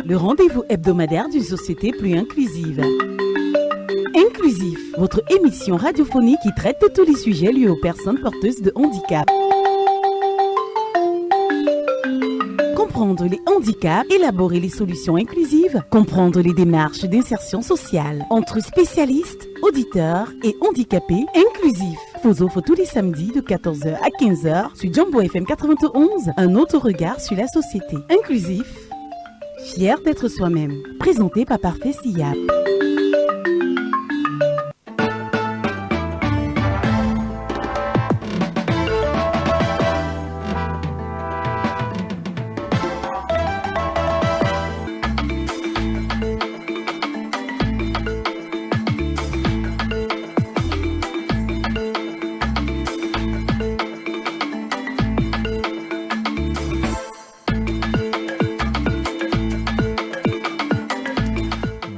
le rendez-vous hebdomadaire d'une société plus inclusive. Inclusif, votre émission radiophonique qui traite de tous les sujets liés aux personnes porteuses de handicap. Comprendre les handicaps, élaborer les solutions inclusives, comprendre les démarches d'insertion sociale entre spécialistes, auditeurs et handicapés. Inclusif vous offre tous les samedis de 14h à 15h sur Jumbo FM 91, un autre regard sur la société. Inclusif, fier d'être soi-même. Présenté par Parfait Siap.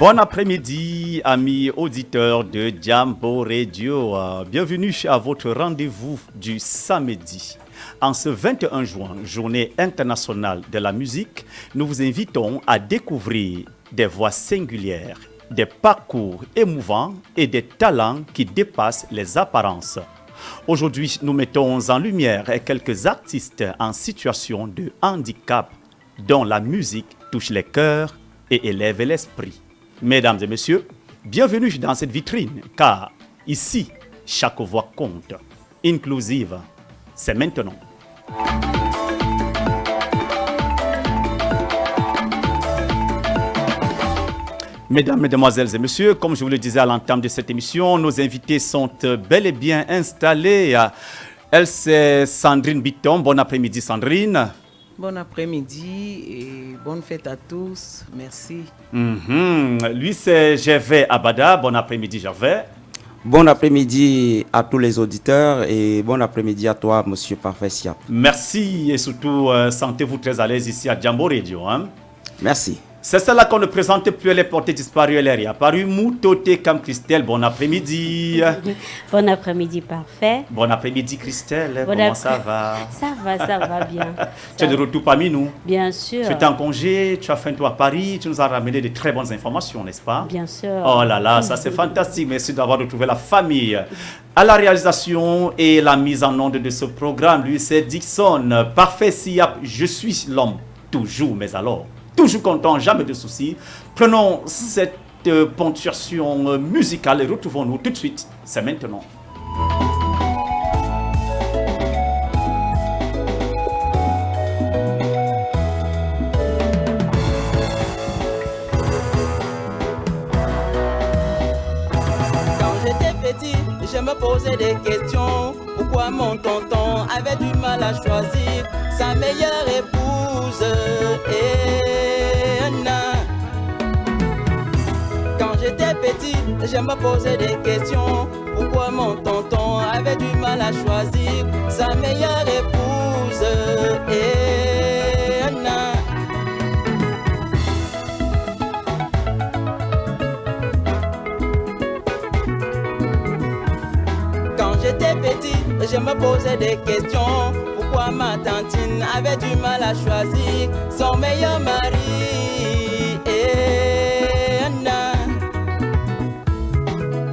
Bon après-midi, amis auditeurs de Jumbo Radio. Bienvenue à votre rendez-vous du samedi. En ce 21 juin, journée internationale de la musique, nous vous invitons à découvrir des voix singulières, des parcours émouvants et des talents qui dépassent les apparences. Aujourd'hui, nous mettons en lumière quelques artistes en situation de handicap dont la musique touche les cœurs et élève l'esprit. Mesdames et messieurs, bienvenue dans cette vitrine, car ici, chaque voix compte. Inclusive, c'est maintenant. Mesdames, Mesdemoiselles et Messieurs, comme je vous le disais à l'entame de cette émission, nos invités sont bel et bien installés. Elle, c'est Sandrine Bitton. Bon après-midi, Sandrine. Bon après-midi et bonne fête à tous. Merci. Lui, c'est Gervais Abada. Bon après-midi, Gervais. Bon après-midi à tous les auditeurs et bon après-midi à toi, Monsieur Parfait Siap. Merci et surtout, sentez-vous très à l'aise ici à Jumbo Radio. Merci. C'est celle-là qu'on ne présente plus, elle est portée disparue, elle est apparue. Moutoté comme Christelle, bon après-midi. Bon après-midi, Parfait. Bon après-midi, Christelle, comment ça va? Ça va bien. Tu es de retour parmi nous? Bien sûr. Tu es en congé, tu as fait un tour à Paris, tu nous as ramené de très bonnes informations, n'est-ce pas? Bien sûr. Oh là là, ça c'est fantastique, merci d'avoir retrouvé la famille. À la réalisation et la mise en onde de ce programme, lui c'est Dixon. Parfait Siap, je suis l'homme, toujours, mais alors toujours content, jamais de soucis. Prenons cette ponctuation musicale et retrouvons-nous tout de suite. C'est maintenant. Quand j'étais petit, je me posais des questions. Pourquoi mon tonton avait du mal à choisir sa meilleure épouse? Quand j'étais petit, je me posais des questions. Pourquoi mon tonton avait du mal à choisir sa meilleure épouse? Quand j'étais petit, je me posais des questions. Pourquoi ma tantine avait du mal à choisir son meilleur mari?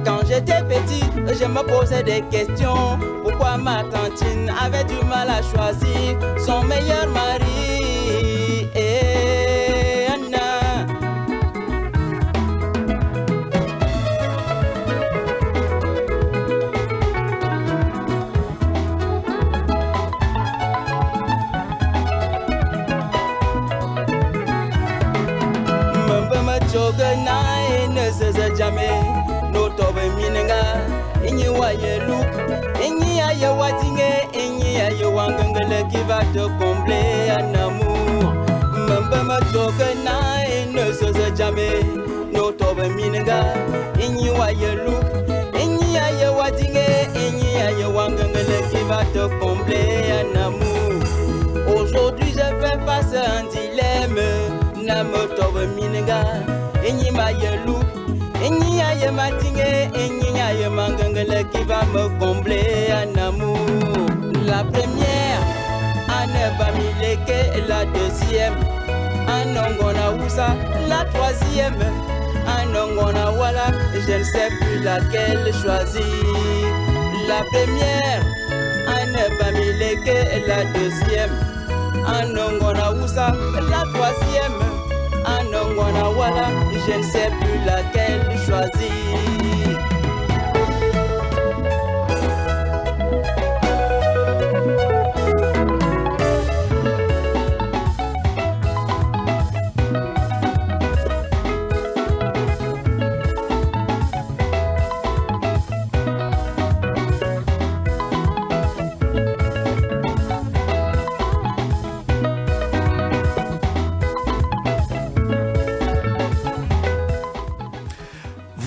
Quand j'étais petit, je me posais des questions. Pourquoi ma tantine avait du mal à choisir son meilleur mari? Jamais no tobe minenga inyi waye look inyi aye watinge inyi aye wangangale qui va te combler en amour membe ma toke na ne se jamais no tobe minenga inyi waye look inyi aye watinge inyi aye wangangale qui va te combler en amour. Aujourd'hui je fais face à un dilemme na me tobe minenga inyi maye look Enyi aye matinge, enyi aye mangangele qui va me combler en amour. La première, Anne Bamileke, et la deuxième, Anongona Oussa, la troisième. Anongona Wala, je ne sais plus laquelle choisir. La première, Anne Bamileke, la deuxième. Anongona Oussa, la troisième. Anongona Wala, je ne sais plus laquelle choisir.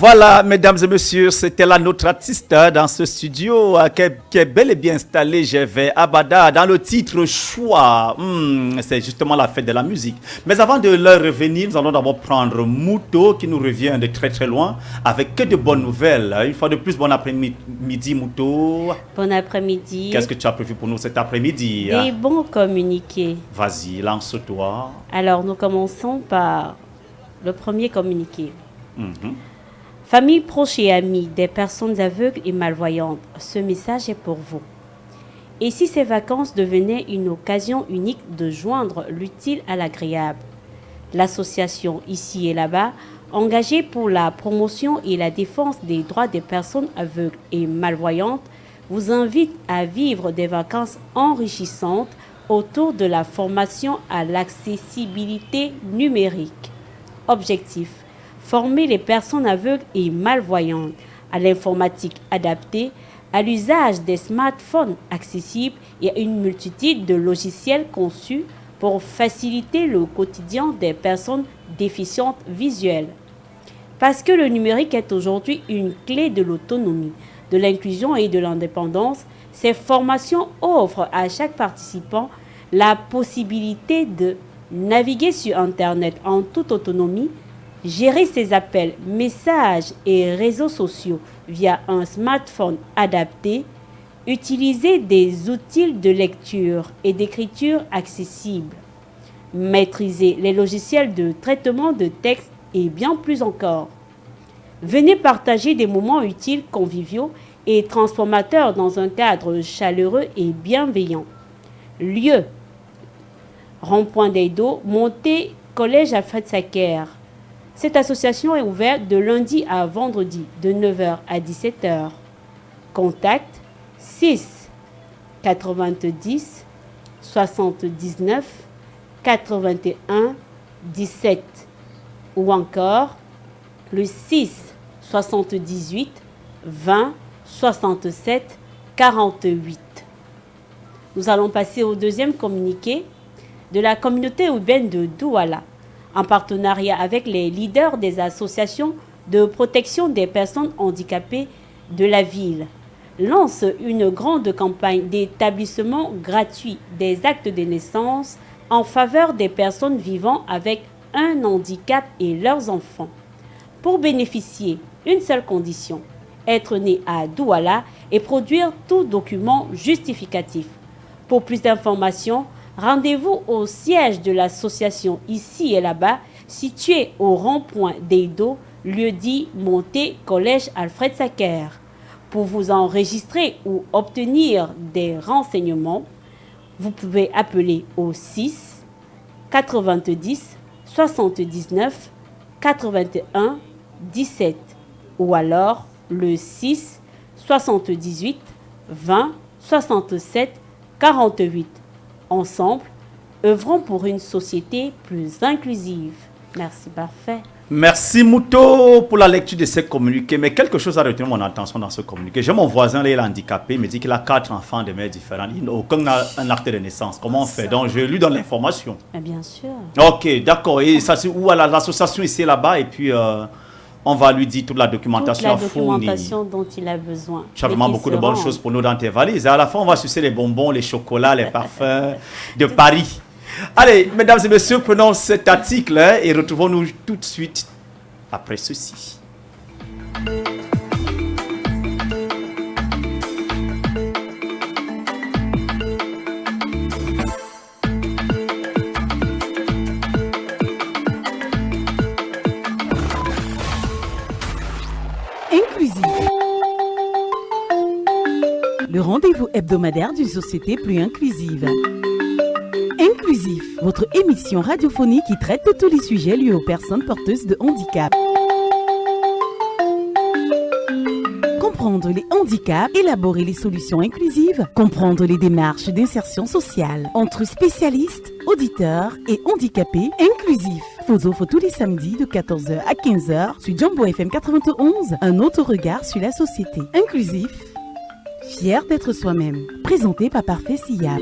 Voilà, mesdames et messieurs, c'était là notre artiste dans ce studio qui est bel et bien installé, Gervais Abada, dans le titre Choix. C'est justement la fête de la musique. Mais avant de leur revenir, nous allons d'abord prendre Mouto qui nous revient de très très loin avec que de bonnes nouvelles. Une fois de plus, bon après-midi Mouto. Bon après-midi. Qu'est-ce que tu as prévu pour nous cet après-midi? Des bons communiqués. Vas-y, lance-toi. Alors, nous commençons par le premier communiqué. Famille proche et amis des personnes aveugles et malvoyantes, ce message est pour vous. Et si ces vacances devenaient une occasion unique de joindre l'utile à l'agréable? L'association Ici et là-bas, engagée pour la promotion et la défense des droits des personnes aveugles et malvoyantes, vous invite à vivre des vacances enrichissantes autour de la formation à l'accessibilité numérique. Objectif: former les personnes aveugles et malvoyantes à l'informatique adaptée, à l'usage des smartphones accessibles et à une multitude de logiciels conçus pour faciliter le quotidien des personnes déficientes visuelles. Parce que le numérique est aujourd'hui une clé de l'autonomie, de l'inclusion et de l'indépendance, ces formations offrent à chaque participant la possibilité de naviguer sur Internet en toute autonomie, gérer ses appels, messages et réseaux sociaux via un smartphone adapté, utiliser des outils de lecture et d'écriture accessibles, maîtriser les logiciels de traitement de texte et bien plus encore. Venez partager des moments utiles, conviviaux et transformateurs dans un cadre chaleureux et bienveillant. Lieu: Rond-Point d'Edo, montée Collège Alfred Sacker. Cette association est ouverte de lundi à vendredi de 9h à 17h. Contact 6 90 79 81 17 ou encore le 6 78 20 67 48. Nous allons passer au deuxième communiqué de la communauté urbaine de Douala, en partenariat avec les leaders des associations de protection des personnes handicapées de la ville, lance une grande campagne d'établissement gratuit des actes de naissance en faveur des personnes vivant avec un handicap et leurs enfants. Pour bénéficier, une seule condition: être né à Douala et produire tout document justificatif. Pour plus d'informations, rendez-vous au siège de l'association Ici et là-bas, situé au rond-point d'Edo, lieu-dit Montée Collège Alfred Sacker. Pour vous enregistrer ou obtenir des renseignements, vous pouvez appeler au 6 90 79 81 17 ou alors le 6 78 20 67 48. Ensemble, œuvrons pour une société plus inclusive. Merci, parfait. Merci Mouto pour la lecture de ce communiqué. Mais quelque chose a retenu mon attention dans ce communiqué. J'ai mon voisin, là, il est handicapé, il me dit qu'il a 4 enfants de mères différentes. Il n'a aucun acte de naissance. Comment on fait? Donc je lui donne l'information. Bien sûr. Ok, d'accord. Et ça, c'est où l'association ici et là-bas, et puis on va lui dire toute la documentation Toute la documentation dont il a besoin. Tu as vraiment beaucoup de bonnes choses pour nous dans tes valises. Et à la fin, on va sucer les bonbons, les chocolats, les parfums de Paris. Allez, mesdames et messieurs, prenons cet article et retrouvons-nous tout de suite après ceci. rendez-vous hebdomadaire d'une société plus inclusive. Inclusif, votre émission radiophonique qui traite de tous les sujets liés aux personnes porteuses de handicap. Comprendre les handicaps, élaborer les solutions inclusives, comprendre les démarches d'insertion sociale entre spécialistes, auditeurs et handicapés. Inclusif, vous offre tous les samedis de 14h à 15h sur Jambo FM 91, un autre regard sur la société. Inclusif, fier d'être soi-même, présenté par Parfait Siap.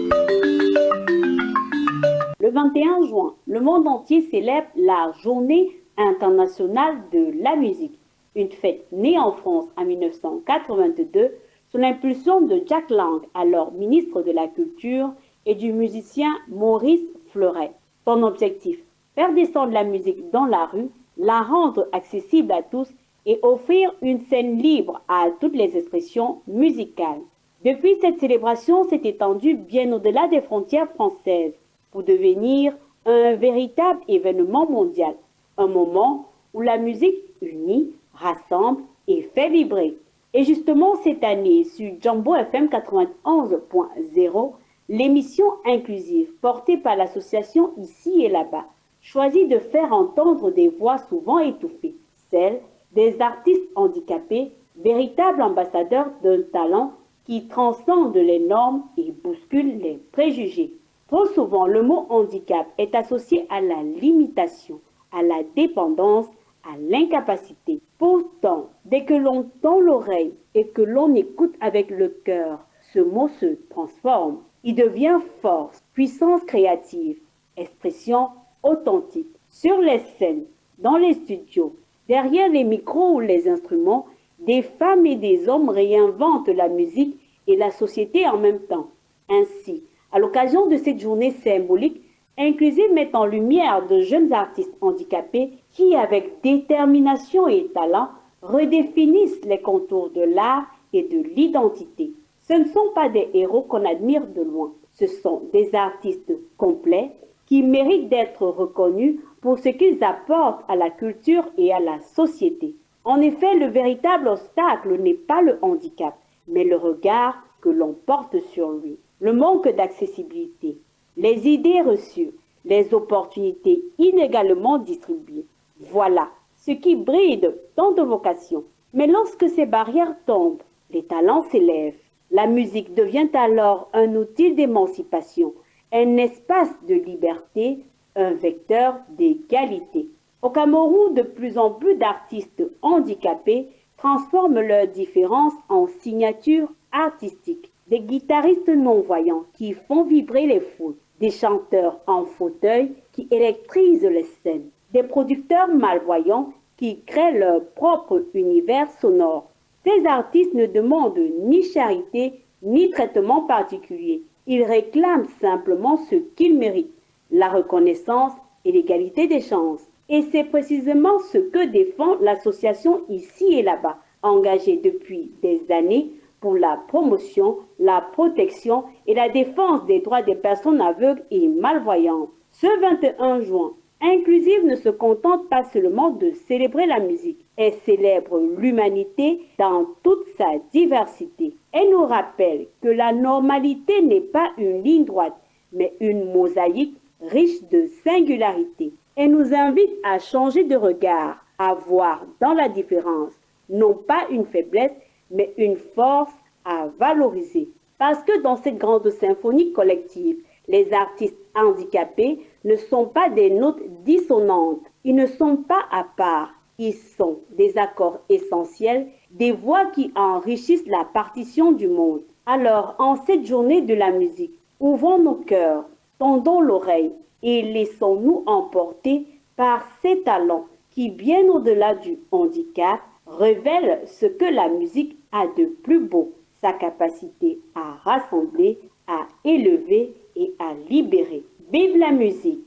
Le 21 juin, le monde entier célèbre la Journée internationale de la musique. Une fête née en France en 1982 sous l'impulsion de Jack Lang, alors ministre de la Culture, et du musicien Maurice Fleuret. Son objectif, faire descendre la musique dans la rue, la rendre accessible à tous et offrir une scène libre à toutes les expressions musicales. Depuis, cette célébration s'est étendue bien au-delà des frontières françaises pour devenir un véritable événement mondial, un moment où la musique unit, rassemble et fait vibrer. Et justement, cette année, sur Jambo FM 91.0, l'émission inclusive portée par l'association Ici et Là-bas choisit de faire entendre des voix souvent étouffées, celles des artistes handicapés, véritables ambassadeurs d'un talent qui transcende les normes et bouscule les préjugés. Trop souvent, le mot handicap est associé à la limitation, à la dépendance, à l'incapacité. Pourtant, dès que l'on tend l'oreille et que l'on écoute avec le cœur, ce mot se transforme. Il devient force, puissance créative, expression authentique. Sur les scènes, dans les studios, derrière les micros ou les instruments, des femmes et des hommes réinventent la musique et la société en même temps. Ainsi, à l'occasion de cette journée symbolique, Inclusive met en lumière de jeunes artistes handicapés qui, avec détermination et talent, redéfinissent les contours de l'art et de l'identité. Ce ne sont pas des héros qu'on admire de loin, ce sont des artistes complets qui méritent d'être reconnus pour ce qu'ils apportent à la culture et à la société. En effet, le véritable obstacle n'est pas le handicap, mais le regard que l'on porte sur lui. Le manque d'accessibilité, les idées reçues, les opportunités inégalement distribuées. Voilà ce qui bride tant de vocations. Mais lorsque ces barrières tombent, les talents s'élèvent. La musique devient alors un outil d'émancipation, un espace de liberté, un vecteur d'égalité. Au Cameroun, de plus en plus d'artistes handicapés transforment leurs différences en signatures artistiques. Des guitaristes non-voyants qui font vibrer les foules, des chanteurs en fauteuil qui électrisent les scènes, des producteurs malvoyants qui créent leur propre univers sonore. Ces artistes ne demandent ni charité ni traitement particulier. Ils réclament simplement ce qu'ils méritent, la reconnaissance et l'égalité des chances. Et c'est précisément ce que défend l'association Ici et Là-bas, engagée depuis des années pour la promotion, la protection et la défense des droits des personnes aveugles et malvoyantes. Ce 21 juin, Inclusive ne se contente pas seulement de célébrer la musique, elle célèbre l'humanité dans toute sa diversité. Elle nous rappelle que la normalité n'est pas une ligne droite, mais une mosaïque riche de singularité. Elle nous invite à changer de regard, à voir dans la différence, non pas une faiblesse, mais une force à valoriser. Parce que dans cette grande symphonie collective, les artistes handicapés ne sont pas des notes dissonantes, ils ne sont pas à part, ils sont des accords essentiels, des voix qui enrichissent la partition du monde. Alors, en cette journée de la musique, ouvrons nos cœurs, tendons l'oreille et laissons-nous emporter par ces talents qui, bien au-delà du handicap, révèlent ce que la musique a de plus beau, sa capacité à rassembler, à élever et à libérer. Vive la musique!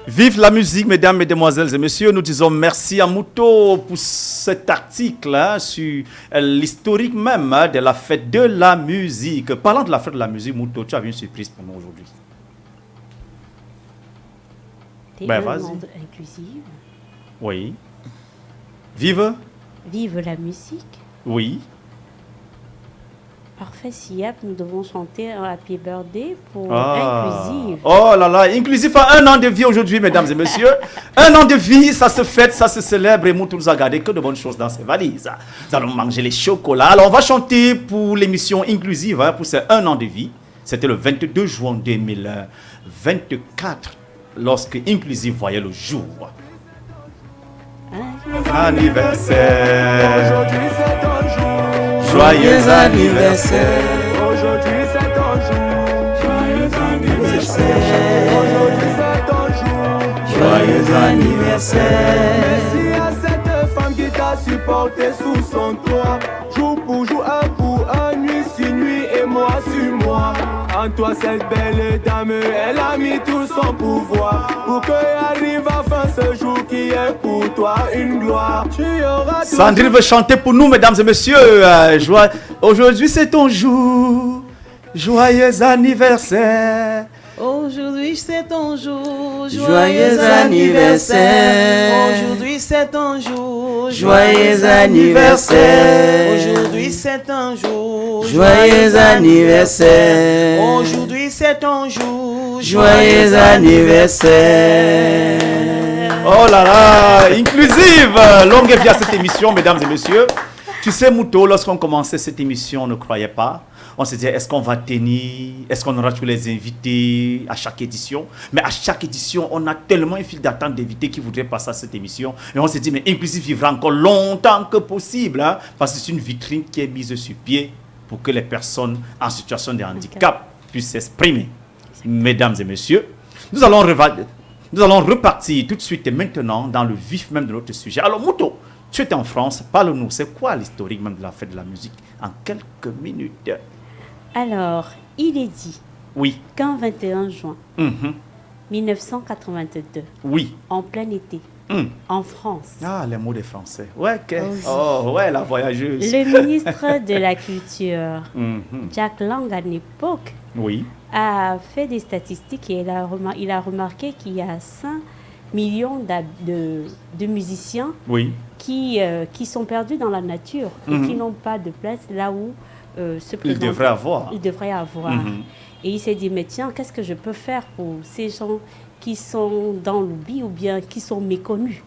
Vive la musique, mesdames, mesdemoiselles et messieurs. Nous disons merci à Mouto pour cet article sur l'historique même de la fête de la musique. Parlant de la fête de la musique, Mouto, tu as une surprise pour nous aujourd'hui. Vas-y. Inclusive. Oui. Vive Vive la musique. Oui. Parfait, Siap, nous devons chanter un Happy Birthday pour Inclusive. Oh là là, Inclusive a 1 an de vie aujourd'hui, mesdames et messieurs. 1 an de vie, ça se fête, ça se célèbre et Moutou nous a gardé que de bonnes choses dans ses valises. Nous allons manger les chocolats. Alors on va chanter pour l'émission Inclusive, hein, pour ces 1 an de vie. C'était le 22 juin 2024, lorsque Inclusive voyait le jour. Anniversaire. Aujourd'hui c'est ton jour. Joyeux anniversaire. Aujourd'hui c'est ton jour. Joyeux anniversaire. Aujourd'hui c'est ton jour. Joyeux anniversaire. Merci à cette femme qui t'a supporté sous son toit. Jour pour jour, un pour un, nuit sur nuit et mois sur mois. En toi cette belle dame, elle a mis tout son pouvoir pour que arrive enfin ce jour qui est pour toi une gloire. Tu auras tout. Sandrine veut chanter pour nous, mesdames et messieurs. Aujourd'hui c'est ton jour. Joyeux anniversaire. Aujourd'hui c'est ton jour, Joyeux anniversaire. Aujourd'hui c'est un jour, Joyeux anniversaire. Aujourd'hui c'est un jour, Joyeux anniversaire. Aujourd'hui c'est un jour, Joyeux anniversaire. Oh là là, Inclusive. Longue vie à cette émission, mesdames et messieurs. Tu sais, Mouto, lorsqu'on commençait cette émission, on ne croyait pas. On se disait, est-ce qu'on va tenir? Est-ce qu'on aura tous les invités à chaque édition? Mais à chaque édition, on a tellement une file d'attente d'invités qui voudraient passer à cette émission. Et on se dit, mais Inclusive vivra encore longtemps que possible. Hein, parce que c'est une vitrine qui est mise sur pied pour que les personnes en situation de handicap puissent s'exprimer. Mesdames et messieurs, nous allons repartir tout de suite et maintenant dans le vif même de notre sujet. Alors, Mouto, tu étais en France, parle-nous, c'est quoi l'historique même de la fête de la musique en quelques minutes? Alors, il est dit Oui. qu'un 21 juin Mhm. 1982, Oui. en plein été, en France, Ah, les mots des Français. Ouais, oui. oh, ouais, la voyageuse. le ministre de la Culture, Mhm. Jack Lang, à l'époque, Oui. a fait des statistiques et il a remarqué qu'il y a 5 millions de musiciens Oui. qui sont perdus dans la nature et qui n'ont pas de place là où se Il présente. devrait avoir. Il devrait avoir. Et il s'est dit, mais tiens, qu'est-ce que je peux faire pour ces gens qui sont dans l'oubli ou bien qui sont méconnus?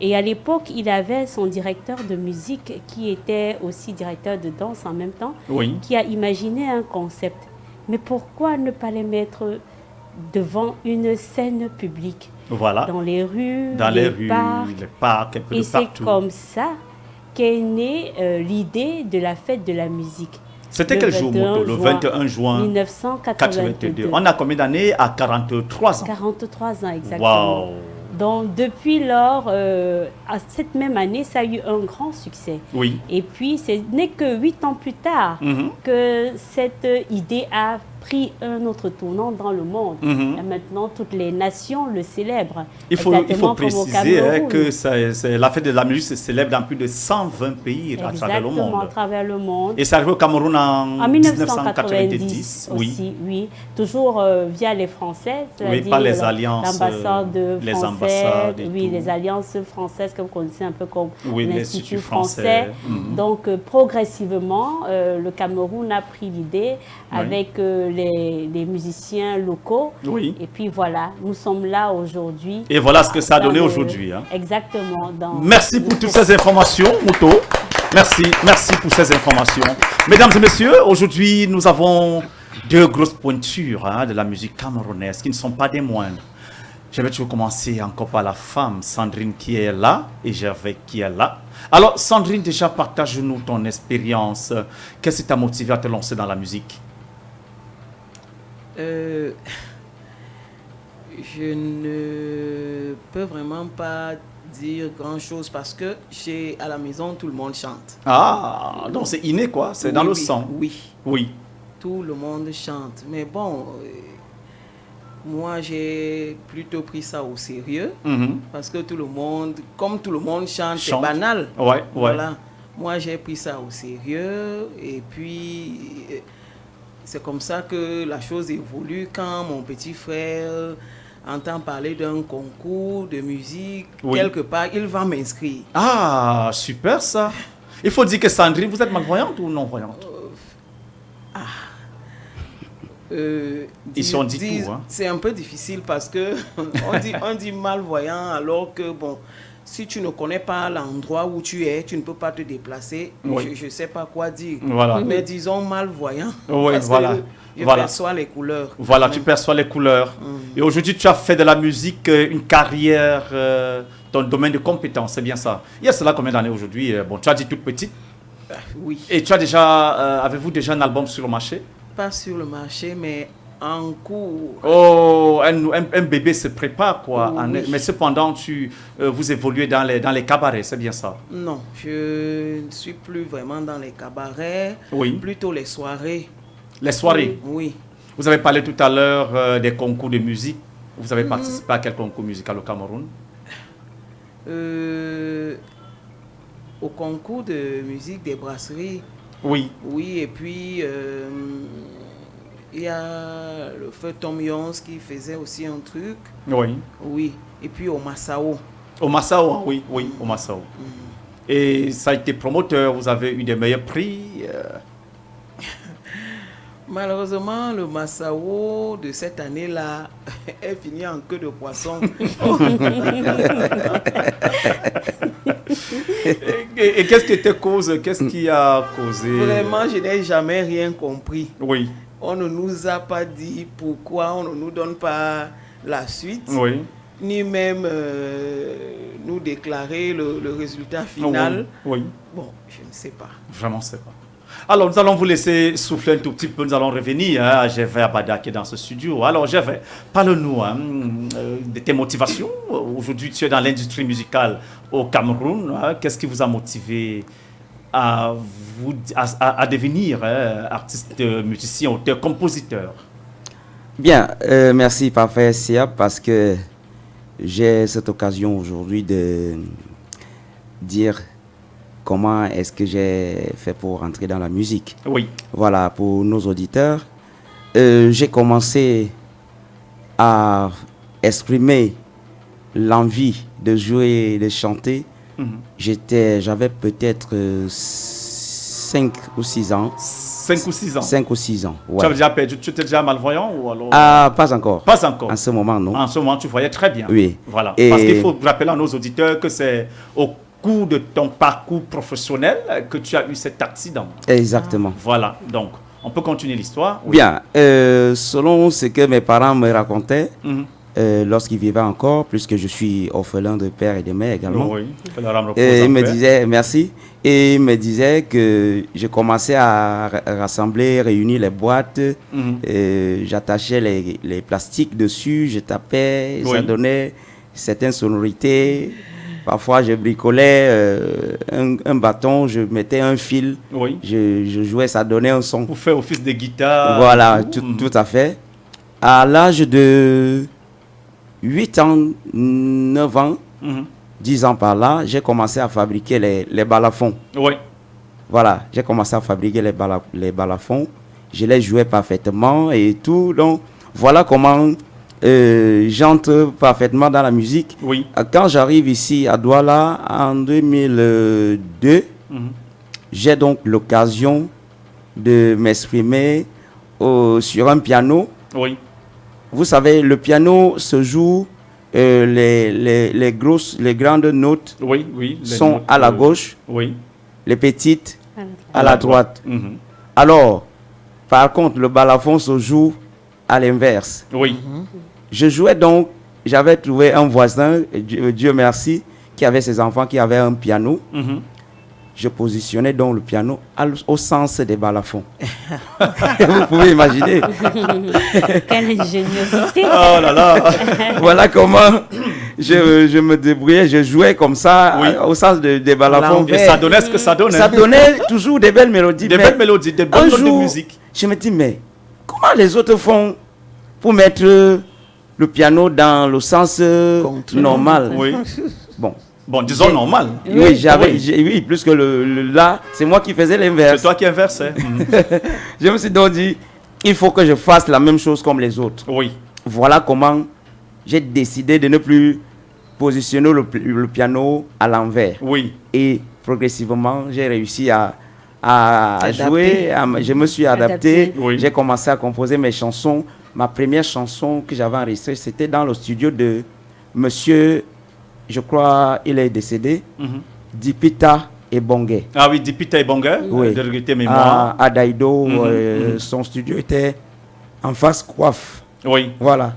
Et à l'époque, il avait son directeur de musique qui était aussi directeur de danse en même temps, Oui. qui a imaginé un concept. Mais pourquoi ne pas les mettre devant une scène publique? Voilà. Dans les rues, Dans les rues, parcs. les parcs, un peu Et de c'est partout. comme ça qu'est née l'idée de la fête de la musique. C'était Le quel jour, 21 Mouto? Le 21 juin 1982. 82. On a combien d'années? À 43 ans. 43 ans exactement. Waouh. Donc depuis lors, à cette même année, ça a eu un grand succès. Oui. Et puis, ce n'est que 8 ans plus tard que cette idée a pris un autre tournant dans le monde. Et maintenant, toutes les nations le célèbrent. Il faut Exactement comme au préciser Cameroun. que la fête de la musique se célèbre dans plus de 120 pays à travers le Exactement, à monde. travers le monde. Et c'est arrivé au Cameroun en 1990 oui. aussi, oui. Toujours via les Français. Oui, c'est-à-dire pas les alliances, l'ambassade les française, ambassades et oui, tout. les alliances françaises que vous connaissez un peu comme Oui, l'Institut l'Institut français. français. Donc, progressivement, le Cameroun a pris l'idée avec les musiciens locaux. Oui. Et puis voilà, nous sommes là aujourd'hui. Et voilà ce que ça a donné Dans aujourd'hui. Hein. Exactement. Merci pour toutes ces informations, Mouto. Merci pour ces informations. Mesdames et messieurs, aujourd'hui, nous avons deux grosses pointures de la musique camerounaise qui ne sont pas des moindres. Je vais toujours commencer encore par la femme, Sandrine, qui est là, et Gervais qui est là. Alors, Sandrine, déjà, partage-nous ton expérience. Qu'est-ce qui t'a motivé à te lancer dans la musique? Je ne peux vraiment pas dire grand-chose parce que à la maison, tout le monde chante. Ah, donc c'est inné, quoi. C'est dans le Oui, sang. Oui, Oui. tout le monde chante. Mais bon, moi, j'ai plutôt pris ça au sérieux parce que comme tout le monde chante, c'est Chante. banal. Ouais. Voilà. Moi, j'ai pris ça au sérieux et puis c'est comme ça que la chose évolue quand mon petit frère entend parler d'un concours de musique, Oui. quelque part, il va m'inscrire. Ah, super ça. Il faut dire que Sandrine, vous êtes malvoyante ou non-voyante? Ici, on dit tout, hein. C'est un peu difficile parce que on dit malvoyant alors que, bon, si tu ne connais pas l'endroit où tu es, tu ne peux pas te déplacer. Oui. Je ne sais pas quoi dire. Voilà. Mais disons malvoyant. Oui, parce voilà. que je Voilà. perçois les couleurs. Voilà, tu perçois les couleurs. Et aujourd'hui, tu as fait de la musique une carrière, ton domaine de compétence, c'est bien ça. Il y a cela combien d'années aujourd'hui? Bon, tu as dit toute petite. Oui. Et tu as déjà, avez-vous déjà un album sur le marché? Pas sur le marché, mais en cours. Oh, un bébé se prépare, quoi. Oui. Mais cependant, vous évoluez dans les cabarets, c'est bien ça? Non, je ne suis plus vraiment dans les cabarets. Oui. Plutôt les soirées. Les soirées. Oui. Vous avez parlé tout à l'heure des concours de musique. Vous avez participé à quel concours musical au Cameroun? Au concours de musique des brasseries. Oui. Oui, et puis il y a le feu Tom Yons qui faisait aussi un truc. Oui. Oui, et puis au Massao. Au Massao, oui, au Massao. Et ça a été promoteur, vous avez eu des meilleurs prix. Malheureusement, le Massao de cette année-là est fini en queue de poisson. Et qu'est-ce qui était cause? Qu'est-ce qui a causé? Vraiment, je n'ai jamais rien compris. Oui. On ne nous a pas dit pourquoi on ne nous donne pas la suite, Oui. ni même nous déclarer le résultat final. Oui. Oui. Bon, je ne sais pas. Vraiment, c'est pas. Alors, nous allons vous laisser souffler un tout petit peu. Nous allons revenir à Gervais Abada qui est dans ce studio. Alors, Gervais, parle-nous de tes motivations. Aujourd'hui, tu es dans l'industrie musicale au Cameroun. Qu'est-ce qui vous a motivé à devenir artiste, musicien, auteur, compositeur? Bien, merci Parfait Siab, parce que j'ai cette occasion aujourd'hui de dire comment est-ce que j'ai fait pour entrer dans la musique. Oui. Voilà, pour nos auditeurs, j'ai commencé à exprimer l'envie de jouer et de chanter. J'avais peut-être 5 ou 6 ans. 5 ou 6 ans. 5 ou 6 ans, ouais. Tu avais déjà perdu, tu étais déjà malvoyant ou alors? Ah, pas encore. Pas encore. En ce moment, non. En ce moment, tu voyais très bien. Oui. Voilà. Et parce qu'il faut rappeler à nos auditeurs que c'est au cours de ton parcours professionnel que tu as eu cet accident. Exactement. Voilà. Donc, on peut continuer l'histoire. Oui. Bien. Selon ce que mes parents me racontaient, lorsqu'ils vivaient encore, puisque je suis orphelin de père et de mère également. Oui. Que la rame repose Et en il me paix. disait, merci, et il me disait que je commençais à rassembler, réunir les boîtes, j'attachais les plastiques dessus, je tapais, Oui. ça donnait certaines sonorités. Parfois, je bricolais un bâton, je mettais un fil, Oui. je jouais, ça donnait un son. Pour faire office de guitare. Voilà, tout à fait. À l'âge de 8 ans, 9 ans, 10 ans par là, j'ai commencé à fabriquer les balafons. Oui. Voilà, j'ai commencé à fabriquer les balafons. Je les jouais parfaitement et tout. Donc, voilà comment j'entre parfaitement dans la musique. Oui. Quand j'arrive ici à Douala en 2002, j'ai donc l'occasion de m'exprimer sur un piano. Oui. Vous savez, le piano se joue, les grandes notes Oui, oui. Les sont notes, à la gauche, Oui. les petites à la droite. Alors, par contre, le balafon se joue à l'inverse. Oui. Je jouais donc, j'avais trouvé un voisin, Dieu merci, qui avait ses enfants, qui avait un piano. Je positionnais donc le piano au sens des balafons. Vous pouvez imaginer. Quelle ingéniosité. Oh là là. Voilà comment je me débrouillais, je jouais comme ça, au sens des balafons. Et ça donnait ce que ça donnait. Ça donnait toujours des belles mélodies. Des belles mélodies, des bonnes notes de musique. Je me dis, mais comment les autres font pour mettre le piano dans le sens normal? Oui. Bon, disons normal. Oui, oui, plus que là, c'est moi qui faisais l'inverse. C'est toi qui inversais. Je me suis donc dit, il faut que je fasse la même chose comme les autres. Oui. Voilà comment j'ai décidé de ne plus positionner le piano à l'envers. Oui. Et progressivement, j'ai réussi à Adapté. jouer, je me suis adapté. Oui. J'ai commencé à composer mes chansons. Ma première chanson que j'avais enregistrée, c'était dans le studio de monsieur, je crois, il est décédé, Dipita Ebongue. Ah oui, Dipita Ebongue, Oui. de regretter mémoire. À Daïdo, son studio était en face coiffe. Oui. Voilà.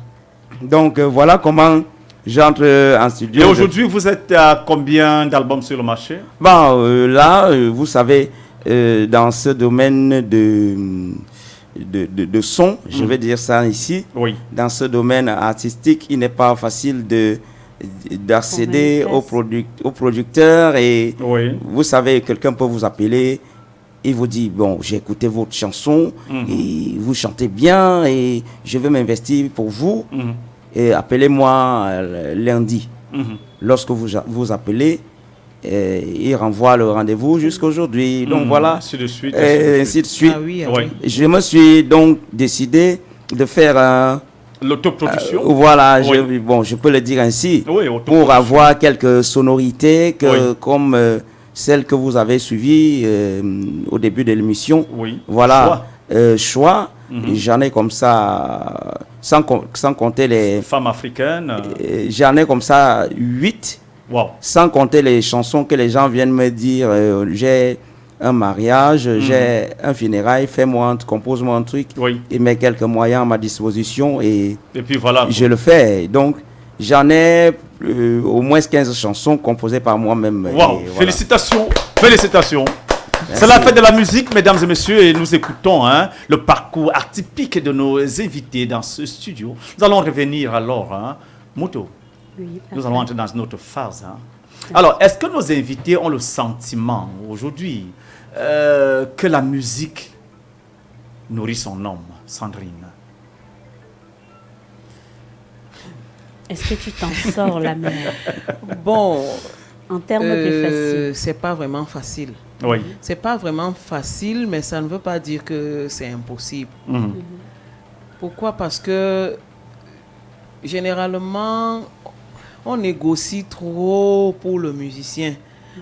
Donc voilà comment j'entre en studio. Et aujourd'hui, vous êtes à combien d'albums sur le marché? Bon, là, vous savez, dans ce domaine de son, je vais dire ça ici, Oui. dans ce domaine artistique, il n'est pas facile d'accéder aux producteurs et Oui. vous savez, quelqu'un peut vous appeler et vous dit, bon, j'ai écouté votre chanson et vous chantez bien et je veux m'investir pour vous et appelez-moi lundi. Lorsque vous appelez, il renvoie le rendez-vous jusqu'aujourd'hui. Donc voilà, Ainsi de suite. ainsi de suite. Ah oui, ah Oui. oui. Je me suis donc décidé de faire L'autoproduction. voilà, Oui. je peux le dire ainsi, Oui, pour autoproduction. avoir quelques sonorités Oui. comme celles que vous avez suivies au début de l'émission. Oui. Voilà, choix. J'en ai comme ça, sans compter les... Femmes africaines. J'en ai comme ça 8, Wow. sans compter les chansons que les gens viennent me dire, j'ai un mariage, j'ai un funérail, compose-moi un truc, Oui. et mets quelques moyens à ma disposition et Et puis voilà. je le fais. Donc, j'en ai au moins 15 chansons composées par moi-même. Wow. Et voilà. Félicitations. Félicitations. C'est la fête de la musique, mesdames et messieurs, et nous écoutons le parcours atypique de nos invités dans ce studio. Nous allons revenir alors, Moto. Oui, Nous allons entrer dans une autre phase. Alors, est-ce que nos invités ont le sentiment aujourd'hui que la musique nourrit son homme, Sandrine? Est-ce que tu t'en sors, la mère? Bon, En termes plus faciles. c'est pas vraiment facile. Oui. C'est pas vraiment facile, mais ça ne veut pas dire que c'est impossible. Pourquoi? Parce que généralement, on négocie trop pour le musicien.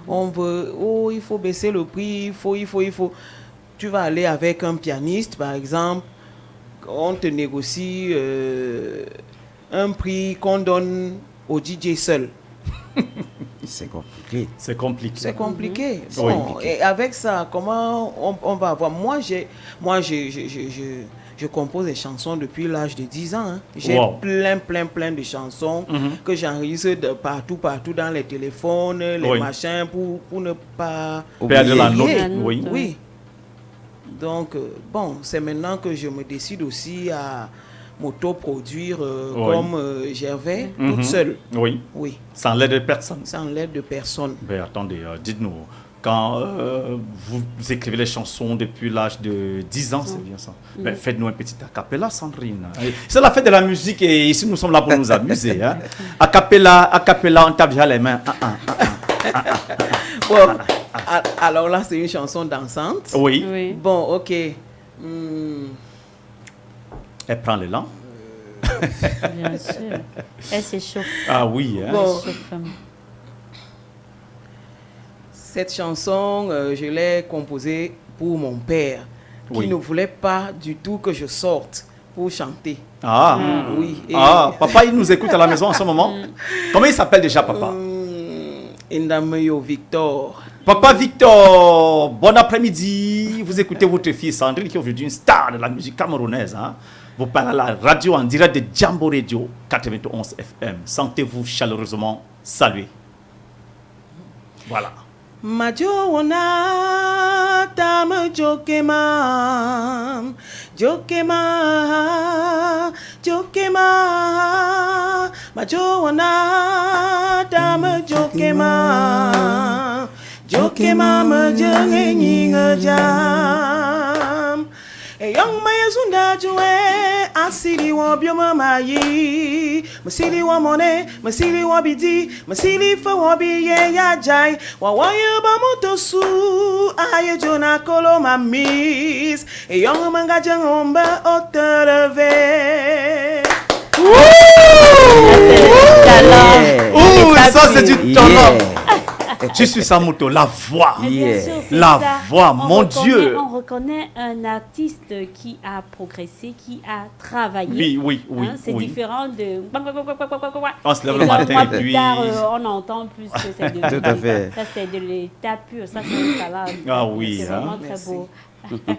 On veut, oh, il faut baisser le prix, il faut. Tu vas aller avec un pianiste, par exemple, on te négocie un prix qu'on donne au DJ seul. C'est compliqué. C'est compliqué. C'est compliqué. Oui. Bon, et avec ça, comment on va avoir... Moi, je compose des chansons depuis l'âge de 10 ans. Hein. J'ai Wow. plein de chansons que j'enregistre de partout dans les téléphones, les Oui. machins, pour ne pas... Perdre la oublier. note. Oui. Oui. Donc, bon, c'est maintenant que je me décide aussi à m'autoproduire comme Gervais, toute seule. Oui. Oui, Sans l'aide de personne. sans l'aide de personne. Ben, attendez, dites-nous, quand vous écrivez les chansons depuis l'âge de 10 ans, c'est bien ça. Ben, faites-nous un petit a cappella, Sandrine. C'est la fête de la musique et ici nous sommes là pour nous amuser. A cappella, on tape déjà les mains. Bon, alors là, c'est une chanson dansante. Oui, Oui. Bon, ok. elle prend l'élan. Bien sûr. Elle s'échauffe. Ah oui, hein. Bon, Elle s'échauffe. cette chanson, je l'ai composée pour mon père, qui Oui. ne voulait pas du tout que je sorte pour chanter. Ah. Oui. Et, Ah, papa, il nous écoute à la maison en ce moment. Comment il s'appelle déjà, papa? Indameyo Victor. Papa Victor, bon après-midi. Vous écoutez votre fille Sandrine, qui est aujourd'hui une star de la musique camerounaise. Vous parlez à la radio en direct de Jambo Radio 91 FM. Sentez-vous chaleureusement salué. Voilà. Majo wana tam jokema majo wana tam jokema majenge nyinga jam e young mayezunda juwe asiri wa bioma mayi masili wa mone masili wa bidi masili fa wa biye ya jai wa waya ba motosu aye jona kolo mamis e young manga jangomba otereve. talent. Ouh, ça c'est du talent. Yeah. Tu suis sa moto, la voix. Mais bien Yeah. sûr, c'est La ça. voix, On mon reconnaît- Dieu. On reconnaît un artiste qui a progressé, qui a travaillé. Oui. C'est différent de. On se lève Et le donc, matin moi, et plus puis... tard, on entend plus que c'est de Tout à fait. Ça, c'est de l'état pur. Ça, c'est un talent. Ah oui, C'est hein. vraiment très beau.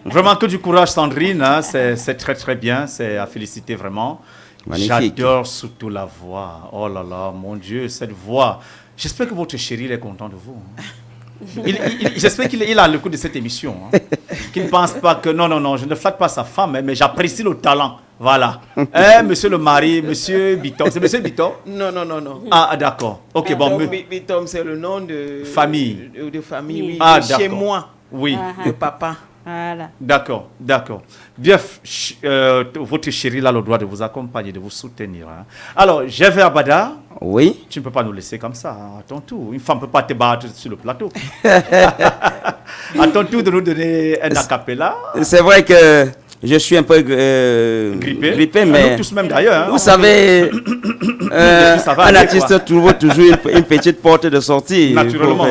Vraiment que du courage, Sandrine. Hein, c'est très bien. C'est à féliciter vraiment. Magnifique. J'adore surtout la voix. Oh là là, mon Dieu, cette voix. J'espère que votre chéri est content de vous. Hein. J'espère qu'il a le coup de cette émission. Hein. Qu'il ne pense pas que non, je ne flatte pas sa femme, mais j'apprécie le talent. Voilà. Monsieur le mari, monsieur Bitom. C'est monsieur Bitom? Non. Ah, d'accord. Ok, bon. Bitom, c'est le nom de Famille. De famille, oui. Ah, De chez d'accord. moi, Oui. de papa. Voilà. D'accord. Bien, votre chéri a le droit de vous accompagner, de vous soutenir. Hein. Alors, Gervais Abada, Oui. tu ne peux pas nous laisser comme ça, hein, à ton tour. Une femme ne peut pas te battre sur le plateau. À ton tour de nous donner un acapella. C'est vrai que je suis un peu Grippé. mais Nous tous même d'ailleurs. Hein. vous savez, Ça va un aller, artiste quoi. trouve toujours une petite porte de sortie. Naturellement.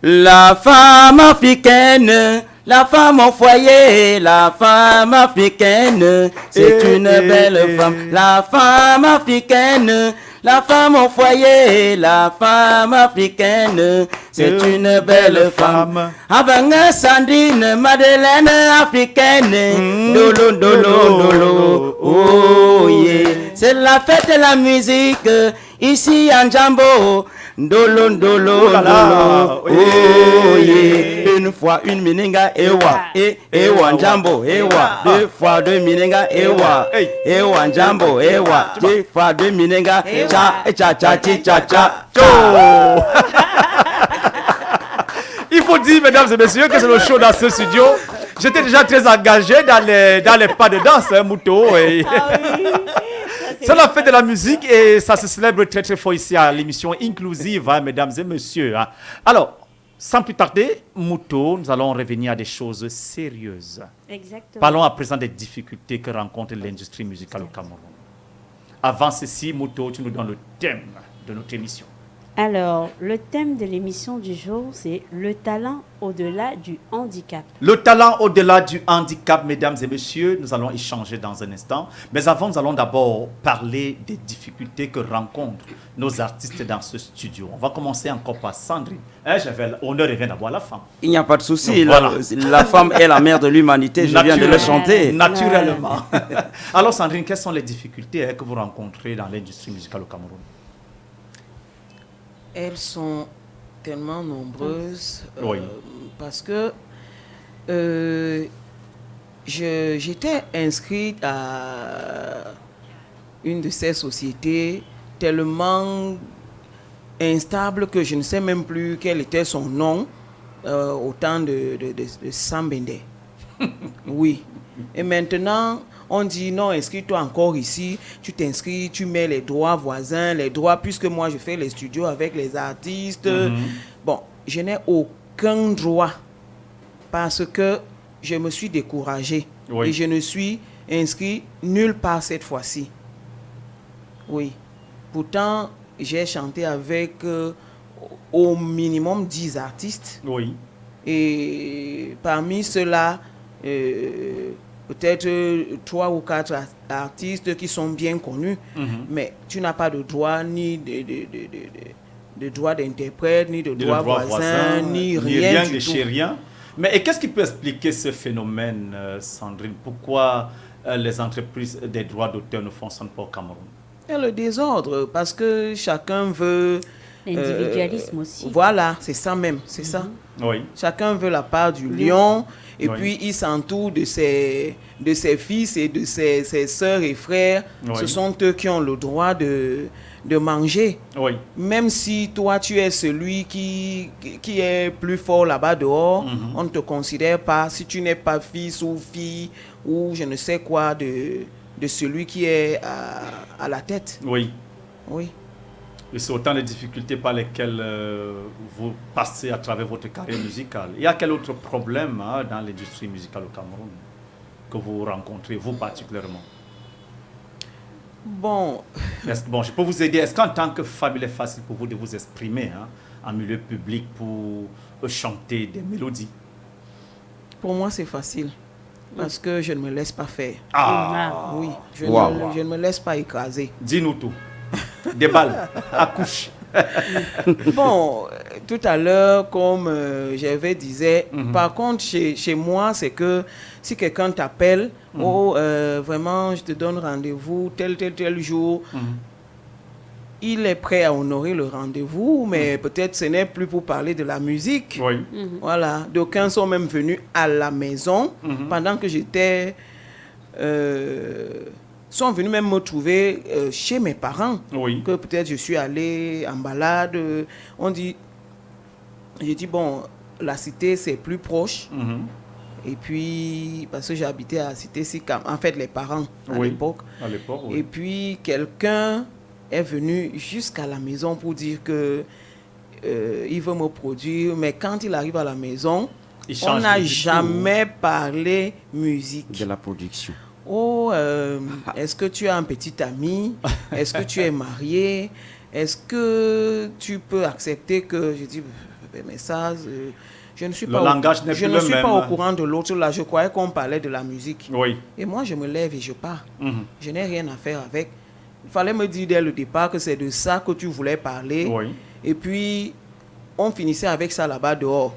La femme africaine, la femme au foyer, la femme africaine, c'est une belle femme. La femme africaine, la femme au foyer, la femme africaine, c'est une belle femme. Avec Sandrine, Madeleine africaine, dolo, dolo, dolo, oh yeah. C'est la fête de la musique, ici en Jambo. Dolo, dolo, dolo, oh yeah. Une fois une mininga, ewa, ewa, jambo, ewa. Deux fois deux mininga, ewa, ewa, jambo, ewa. Deux fois deux mininga, cha. Il faut dire, mesdames et messieurs, que c'est le show dans ce studio. J'étais déjà très engagé dans les pas de danse, hein, Mouto. Et... C'est la fête de la musique et ça se célèbre très fort ici à l'émission inclusive, hein, mesdames et messieurs. Hein. Alors, sans plus tarder, Mouto, nous allons revenir à des choses sérieuses. Exactement. Parlons à présent des difficultés que rencontre l'industrie musicale au Cameroun. Avant ceci, Mouto, tu nous donnes le thème de notre émission. Alors, le thème de l'émission du jour, c'est le talent au-delà du handicap. Le talent au-delà du handicap, mesdames et messieurs, nous allons échanger dans un instant. Mais avant, nous allons d'abord parler des difficultés que rencontrent nos artistes dans ce studio. On va commencer encore par Sandrine. Honneur revient d'abord à la femme. Il n'y a pas de souci, Voilà. la femme est la mère de l'humanité, je viens de le chanter. Naturellement. Alors Sandrine, quelles sont les difficultés que vous rencontrez dans l'industrie musicale au Cameroun? Elles sont tellement nombreuses Oui. parce que j'étais inscrite à une de ces sociétés tellement instable que je ne sais même plus quel était son nom au temps de Sambende. Oui. Et maintenant, on dit non, inscris-toi encore ici, tu t'inscris, tu mets les droits voisins, les droits, puisque moi je fais les studios avec les artistes. Bon, je n'ai aucun droit parce que je me suis découragé et je ne suis inscrit nulle part cette fois-ci. Oui. Pourtant, j'ai chanté avec au minimum 10 artistes. Oui. Et parmi ceux-là, peut-être 3 ou 4 artistes qui sont bien connus, mais tu n'as pas de droit ni de droit d'interprète, ni de droit voisin, ni rien de chez rien. Mais et qu'est-ce qui peut expliquer ce phénomène, Sandrine? Pourquoi les entreprises des droits d'auteur ne fonctionnent pas au Cameroun? Il y a le désordre, parce que chacun veut... L'individualisme aussi. Voilà, c'est ça même, c'est ça. Oui. Chacun veut la part du lion, et puis il s'entoure de ses fils et de ses sœurs et frères. Ce sont eux qui ont le droit de manger. Oui. Même si toi, tu es celui qui est plus fort là-bas dehors, on ne te considère pas, si tu n'es pas fils ou fille, ou je ne sais quoi, de celui qui est à la tête. Oui. Oui. Et c'est autant de difficultés par lesquelles vous passez à travers votre carrière musicale. Il y a quel autre problème dans l'industrie musicale au Cameroun que vous rencontrez, vous particulièrement? Bon, je peux vous aider. Est-ce qu'en tant que femme, il est facile pour vous de vous exprimer en milieu public pour chanter des mélodies? Pour moi, c'est facile. Parce que je ne me laisse pas faire. Ah, oui, je ne me laisse pas écraser. Dis-nous tout. Des balles, accouche. Bon, tout à l'heure, comme j'avais disais, par contre, chez moi, c'est que si quelqu'un t'appelle, vraiment, je te donne rendez-vous tel jour, il est prêt à honorer le rendez-vous, mais peut-être ce n'est plus pour parler de la musique. Oui. Voilà, d'aucuns sont même venus à la maison pendant que j'étais... sont venus même me trouver chez mes parents. Oui. Que peut-être je suis allé en balade. J'ai dit, bon, la cité, c'est plus proche. Et puis, parce que j'ai habité à la cité, en fait, les parents à l'époque. À l'époque, oui. Et puis, quelqu'un est venu jusqu'à la maison pour dire que il veut me produire. Mais quand il arrive à la maison, on n'a jamais parlé musique. De la production. Oh, est-ce que tu as un petit ami? Est-ce que tu es marié? Est-ce que tu peux accepter que... Je dis, mais ça, je ne suis pas au courant de l'autre. Là, je croyais qu'on parlait de la musique. Oui. Et moi, je me lève et je pars. Je n'ai rien à faire avec. Il fallait me dire dès le départ que c'est de ça que tu voulais parler. Oui. Et puis, on finissait avec ça là-bas dehors.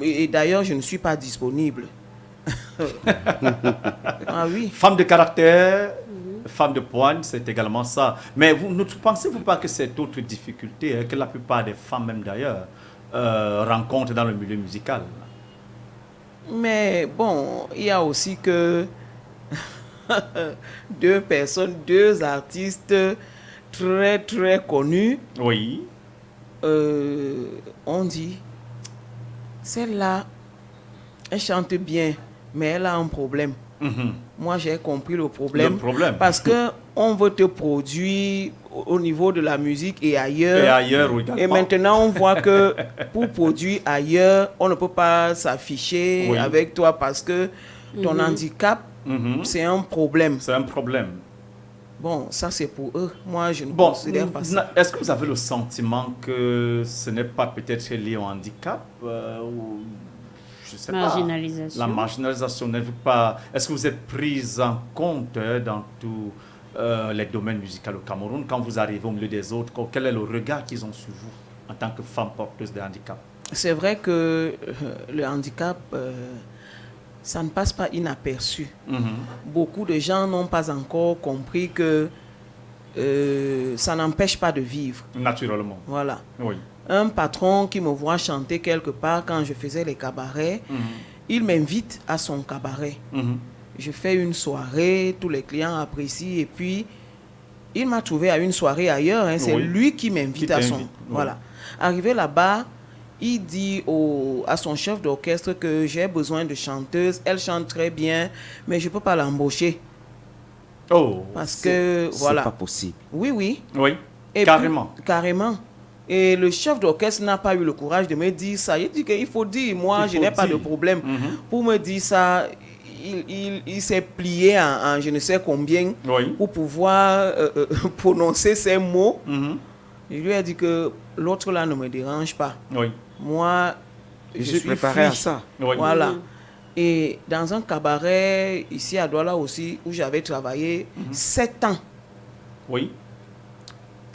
Et d'ailleurs, je ne suis pas disponible. Ah oui. Femme de caractère, femme de poigne, c'est également ça. Mais ne pensez-vous pas que c'est d'autres difficultés que la plupart des femmes, même d'ailleurs, rencontrent dans le milieu musical? Mais bon, il y a aussi que deux artistes très très connus. Oui. On dit, celle-là, elle chante bien, mais elle a un problème. Moi, j'ai compris le problème. Parce qu'on veut te produire au niveau de la musique et ailleurs. Et ailleurs, oui. Et maintenant, on voit que pour produire ailleurs, on ne peut pas s'afficher avec toi parce que ton handicap, c'est un problème. C'est un problème. Bon, ça c'est pour eux. Moi, je ne considère pas ça. Est-ce que vous avez le sentiment que ce n'est pas peut-être lié au handicap ou je sais marginalisation. Pas. La marginalisation n'est pas. Est-ce que vous êtes prise en compte dans tous les domaines musicaux au Cameroun quand vous arrivez au milieu des autres? Quel est le regard qu'ils ont sur vous en tant que femme porteuse de handicap? C'est vrai que le handicap, ça ne passe pas inaperçu. Beaucoup de gens n'ont pas encore compris que ça n'empêche pas de vivre. Naturellement. Voilà. Oui. Un patron qui me voit chanter quelque part quand je faisais les cabarets, il m'invite à son cabaret. Je fais une soirée, tous les clients apprécient et puis il m'a trouvé à une soirée ailleurs. C'est lui qui m'invite à son... Voilà. Arrivé là-bas, il dit à son chef d'orchestre que j'ai besoin de chanteuse. Elle chante très bien, mais je ne peux pas l'embaucher. Oh, parce que, voilà. C'est pas possible. Oui. Oui, et carrément. Puis, carrément. Et le chef d'orchestre n'a pas eu le courage de me dire ça. Il dit qu'il faut dire, moi, je n'ai pas de problème. Pour me dire ça, il s'est plié en je ne sais combien pour pouvoir prononcer ces mots. Il lui a dit que l'autre là ne me dérange pas. Moi, je suis préparé à ça. Voilà. Et dans un cabaret, ici à Douala aussi, où j'avais travaillé 7 ans. Oui.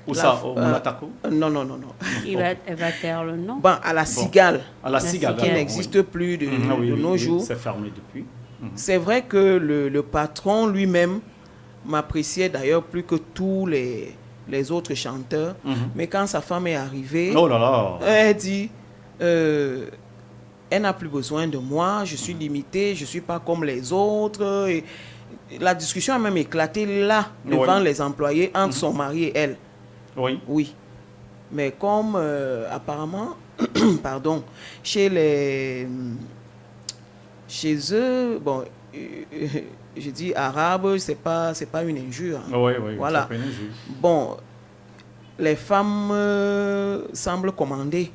Où ça, au Moulatakou? Non. Elle va taire le nom. Bon, à la Cigale. À la Cigale. Qui n'existe plus de nos jours. C'est fermé depuis. C'est vrai que le patron lui-même m'appréciait d'ailleurs plus que tous les autres chanteurs. Mais quand sa femme est arrivée, elle dit... elle n'a plus besoin de moi, je suis limitée, je ne suis pas comme les autres. Et la discussion a même éclaté là, devant les employés, entre son mari et elle. Oui. Mais comme apparemment, pardon, chez eux, bon, je dis arabe, c'est pas une injure. Voilà. C'est pas une injure. Bon, les femmes semblent commander.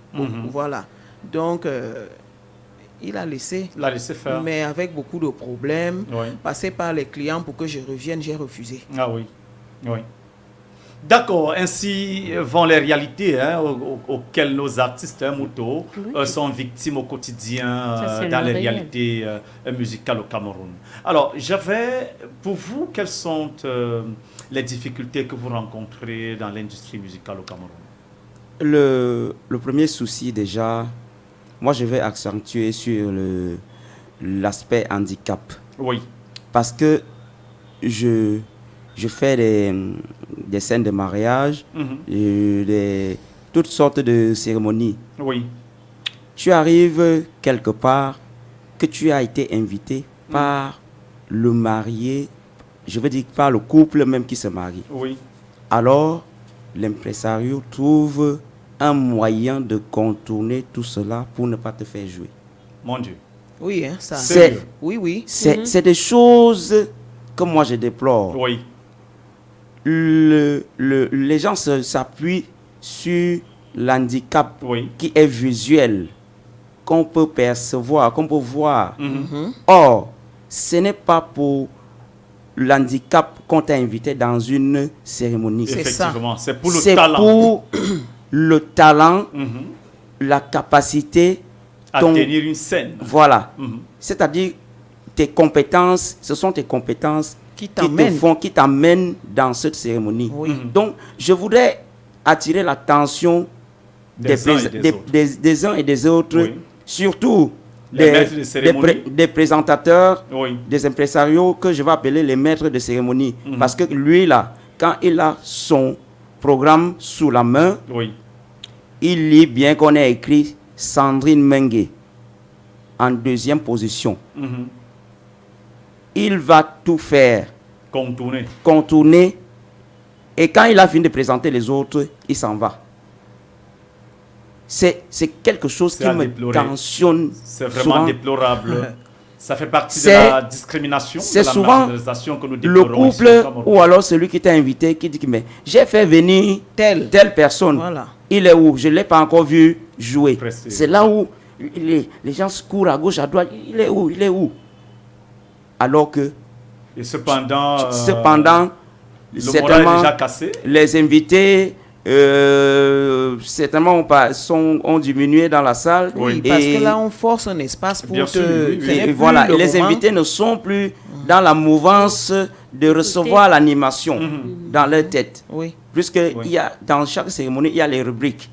Voilà. Donc, Il a laissé. Il a laissé faire. Mais avec beaucoup de problèmes, Oui. passé par les clients pour que je revienne, j'ai refusé. Ah oui. Oui. D'accord, ainsi vont les réalités auxquelles nos artistes Mouto sont victimes au quotidien dans les réalités musicales au Cameroun. Alors, j'avais pour vous, quelles sont les difficultés que vous rencontrez dans l'industrie musicale au Cameroun? Le premier souci déjà, moi je vais accentuer sur l'aspect handicap. Oui. Parce que je fais des scènes de mariage, toutes sortes de cérémonies. Oui. Tu arrives quelque part que tu as été invité par le marié, je veux dire par le couple même qui se marie. Oui. Alors, l'impresario trouve un moyen de contourner tout cela pour ne pas te faire jouer. Mon Dieu. Oui, hein, ça. Oui. C'est des choses que moi je déplore. Oui. Les gens s'appuient sur l'handicap qui est visuel, qu'on peut percevoir, qu'on peut voir. Or, ce n'est pas pour l'handicap qu'on t'a invité dans une cérémonie. Effectivement, c'est pour le talent. C'est pour le talent, la capacité à tenir une scène. Voilà. C'est-à-dire, tes compétences, ce sont tes compétences qui t'amènent dans cette cérémonie. Donc, je voudrais attirer l'attention des uns et des autres, surtout des présentateurs, des impresarios que je vais appeler les maîtres de cérémonie. Parce que lui, là, quand il a son programme sous la main, il lit bien qu'on a écrit Sandrine Mengue en 2e position. Il va tout faire. Contourner. Et quand il a fini de présenter les autres, il s'en va. C'est quelque chose qui me tensionne. C'est vraiment déplorable. Ça fait partie de la discrimination, c'est de la marginalisation que nous déplorons. Le couple ou alors celui qui t'a invité qui dit que mais j'ai fait venir telle personne. Voilà. Il est où? Je ne l'ai pas encore vu jouer. C'est là où les gens courent à gauche, à droite. Il est où? Il est où? Alors que et cependant le moral est déjà cassé. Les invités certainement ont diminué dans la salle. Oui, parce que là on force un espace pour et voilà, et les invités ne sont plus dans la mouvance de recevoir l'animation dans leur tête. Puisque il y a, dans chaque cérémonie, il y a les rubriques.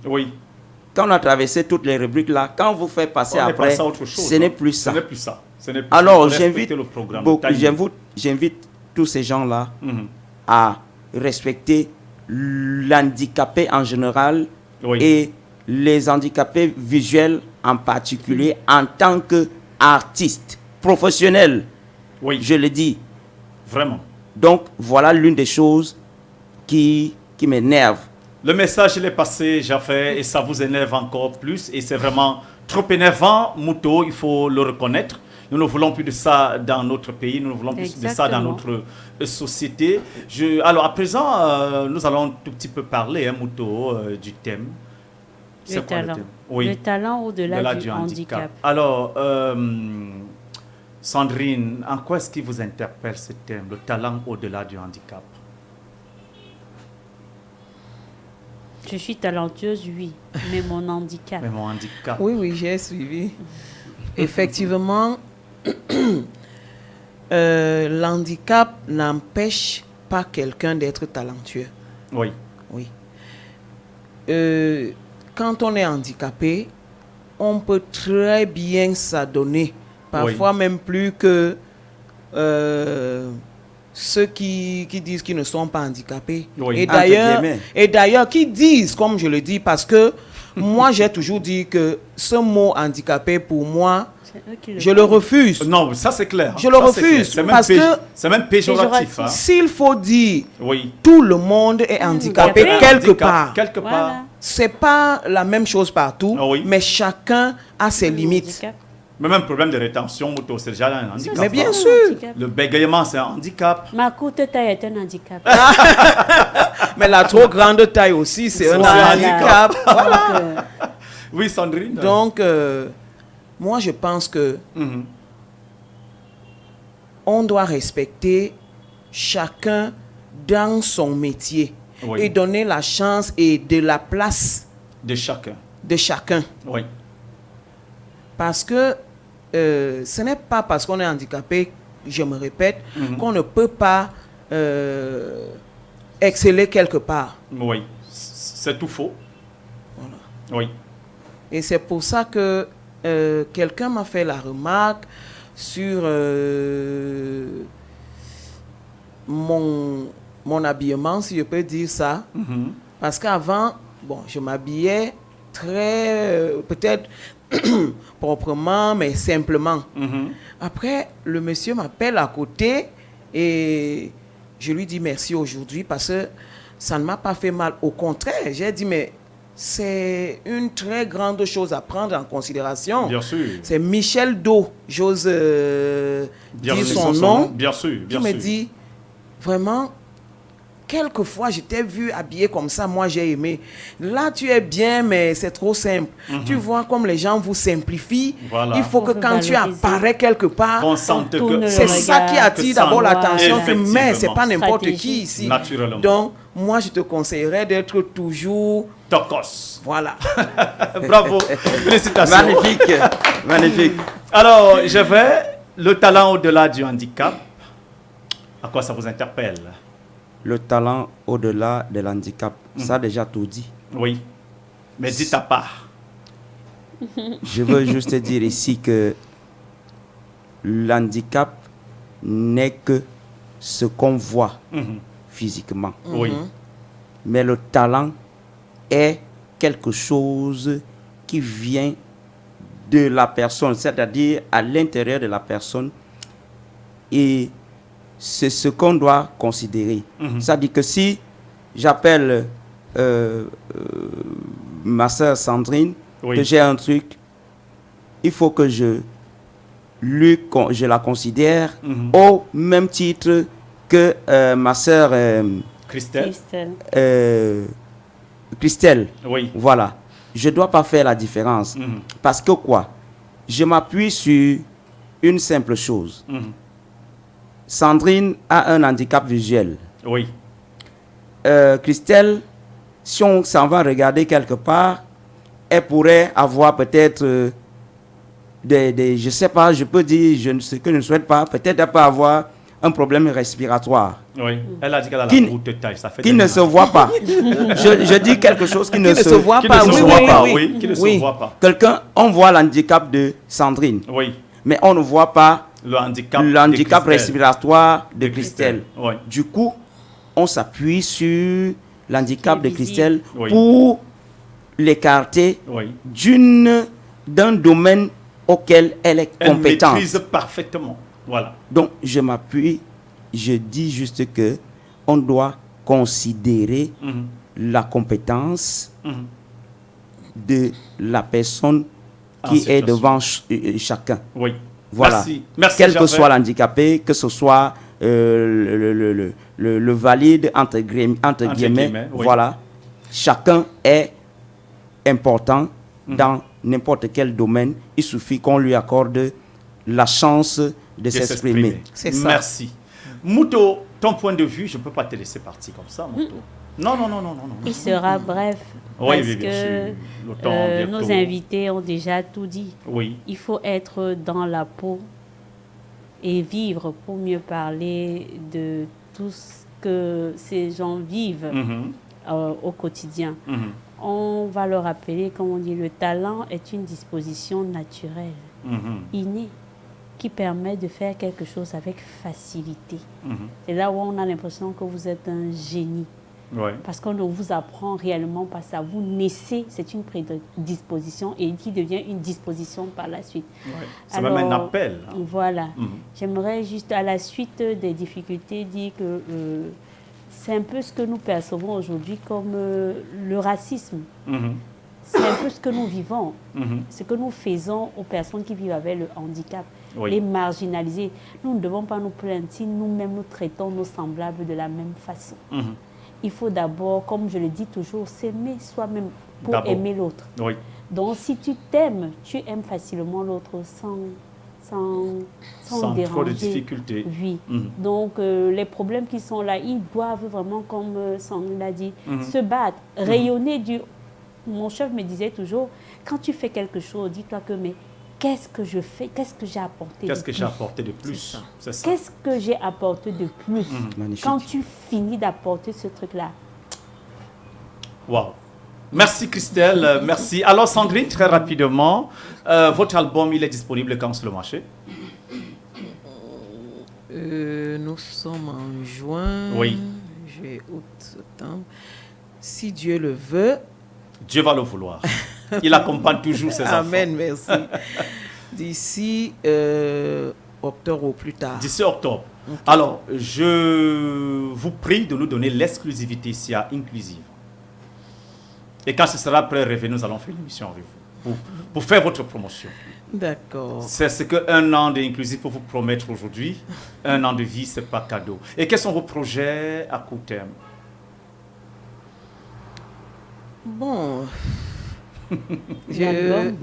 Quand on a traversé toutes les rubriques là, quand vous faites passer après, ce n'est plus ça. Alors j'invite tous ces gens-là à respecter l'handicapé en général et les handicapés visuels en particulier en tant qu'artiste professionnel. Je le dis. Vraiment. Donc voilà l'une des choses qui m'énerve. Le message il est passé, Jafet, et ça vous énerve encore plus. Et c'est vraiment trop énervant, Mouto, il faut le reconnaître. Nous ne voulons plus de ça dans notre pays, nous ne voulons plus de ça dans notre société. Alors à présent, nous allons un tout petit peu parler, Mouto, du thème. C'est quoi le thème? Le talent au-delà du handicap. Alors, Sandrine, en quoi est-ce qui vous interpelle ce thème, le talent au-delà du handicap? Je suis talentueuse, oui, mais mon handicap. Oui, j'ai suivi. Effectivement, l'handicap n'empêche pas quelqu'un d'être talentueux. Oui. Quand on est handicapé, on peut très bien s'adonner, parfois même plus que ceux qui disent qu'ils ne sont pas handicapés. Et d'ailleurs, qui disent, comme je le dis, parce que moi, j'ai toujours dit que ce mot handicapé, pour moi, je le refuse. Non, ça c'est clair. Je le refuse parce que c'est même péjoratif. S'il faut dire tout le monde est handicapé quelque part. C'est pas la même chose partout, mais chacun a ses limites. Mais même problème de rétention, c'est déjà un handicap. Mais bien sûr. Le bégaiement, c'est un handicap. Ma courte taille est un handicap. Mais la trop grande taille aussi, c'est un handicap. Oui, Sandrine. Donc, moi, je pense que on doit respecter chacun dans son métier et donner la chance et de la place de chacun. Oui. Parce que ce n'est pas parce qu'on est handicapé, je me répète, qu'on ne peut pas exceller quelque part. Oui, c'est tout faux. Voilà. Oui. Et c'est pour ça que quelqu'un m'a fait la remarque sur mon habillement, si je peux dire ça. Parce qu'avant, bon, je m'habillais très, peut-être proprement, mais simplement. Après, le monsieur m'appelle à côté et je lui dis merci aujourd'hui parce que ça ne m'a pas fait mal. Au contraire, j'ai dit, mais c'est une très grande chose à prendre en considération. Bien sûr. C'est Michel Do, j'ose dire son nom. Bien sûr, bien sûr. Il me dit, vraiment, quelquefois, je t'ai vu habillé comme ça, moi j'ai aimé. Là, tu es bien, mais c'est trop simple. Tu vois comme les gens vous simplifient. Voilà. Il faut que quand tu apparais quelque part, que c'est ça qui attire d'abord l'attention. Mais c'est pas n'importe qui Stratégie. ici. Naturellement. Donc, moi, je te conseillerais d'être toujours... Tokos. Voilà. Bravo. Félicitations. Magnifique. Magnifique. Alors, je vais. Le talent au-delà du handicap. À quoi ça vous interpelle? Le talent au-delà de l'handicap, ça a déjà tout dit. Oui. Mais dis ta part. Je veux juste dire ici que l'handicap n'est que ce qu'on voit physiquement. Oui. Mais le talent est quelque chose qui vient de la personne, c'est-à-dire à l'intérieur de la personne. Et c'est ce qu'on doit considérer. C'est-à-dire que si j'appelle ma soeur Sandrine, que j'ai un truc, il faut que je la considère au même titre que ma soeur Christelle. Oui. Voilà. Je ne dois pas faire la différence. Parce que quoi? Je m'appuie sur une simple chose. Sandrine a un handicap visuel. Oui. Christelle, si on s'en va regarder quelque part, elle pourrait avoir peut-être je ne sais pas, je peux dire ce que je ne souhaite pas, peut-être elle peut avoir un problème respiratoire. Oui. Elle a dit qu'elle a la courte taille. Ça fait qui ne se voit pas. je dis quelque chose qui ne se voit pas. Qui ne se voit pas, oui. Qui ne se voit pas. Quelqu'un, on voit l'handicap de Sandrine. Oui. Mais on ne voit pas le handicap respiratoire de Christelle. Oui. Du coup, on s'appuie sur l'handicap de Christelle oui. pour l'écarter d'un domaine auquel elle est compétente. Elle maîtrise parfaitement. Voilà. Donc, je m'appuie, je dis juste que on doit considérer la compétence de la personne qui est devant chacun. Oui. Voilà. Merci, quel que soit l'handicapé, que ce soit le valide entre guillemets, oui. Voilà. Chacun est important dans n'importe quel domaine. Il suffit qu'on lui accorde la chance de s'exprimer. C'est ça. Merci. Mouto, ton point de vue, je ne peux pas te laisser partir comme ça, Mouto. Non. Il sera bref. Oui, parce que nos invités ont déjà tout dit. Oui. Il faut être dans la peau et vivre pour mieux parler de tout ce que ces gens vivent au quotidien. On va leur rappeler, comme on dit, le talent est une disposition naturelle, innée, qui permet de faire quelque chose avec facilité. C'est là où on a l'impression que vous êtes un génie. Ouais. Parce qu'on ne vous apprend réellement pas ça. Vous naissez, c'est une prédisposition et qui devient une disposition par la suite. Ouais. C'est même un appel. Voilà. J'aimerais juste, à la suite des difficultés, dire que c'est un peu ce que nous percevons aujourd'hui comme le racisme. C'est un peu ce que nous vivons, ce que nous faisons aux personnes qui vivent avec le handicap, les marginalisés. Nous ne devons pas nous plaindre si nous-mêmes nous traitons nos semblables de la même façon. il faut d'abord, comme je le dis toujours, s'aimer soi-même pour D'abord. aimer l'autre. Oui. Donc, si tu t'aimes, tu aimes facilement l'autre sans déranger. trop de difficultés. Oui. Donc, les problèmes qui sont là, ils doivent vraiment, comme Sandrine l'a dit, se battre, rayonner du... Mon chef me disait toujours, quand tu fais quelque chose, dis-toi que, mais qu'est-ce que je fais? Qu'est-ce que j'ai apporté Qu'est-ce de que plus? j'ai apporté de plus? C'est ça. Qu'est-ce que j'ai apporté de plus? Magnifique. Quand tu finis d'apporter ce truc-là. Wow. Merci Christelle, merci. Alors Sandrine, très rapidement, votre album, il est disponible quand sur le marché? Nous sommes en juin, Oui. juillet, août, septembre. Si Dieu le veut, Dieu va le vouloir. Il accompagne toujours ses enfants. amen, merci. D'ici octobre au plus tard. D'ici octobre. Alors, je vous prie de nous donner l'exclusivité ici à Inclusive. Et quand ce sera prêt, revenez, nous allons faire une émission avec vous pour faire votre promotion. D'accord. C'est ce qu'un an d'Inclusive peut vous promettre aujourd'hui. Un an de vie, ce n'est pas cadeau. Et quels sont vos projets à court terme? Bon. L'album.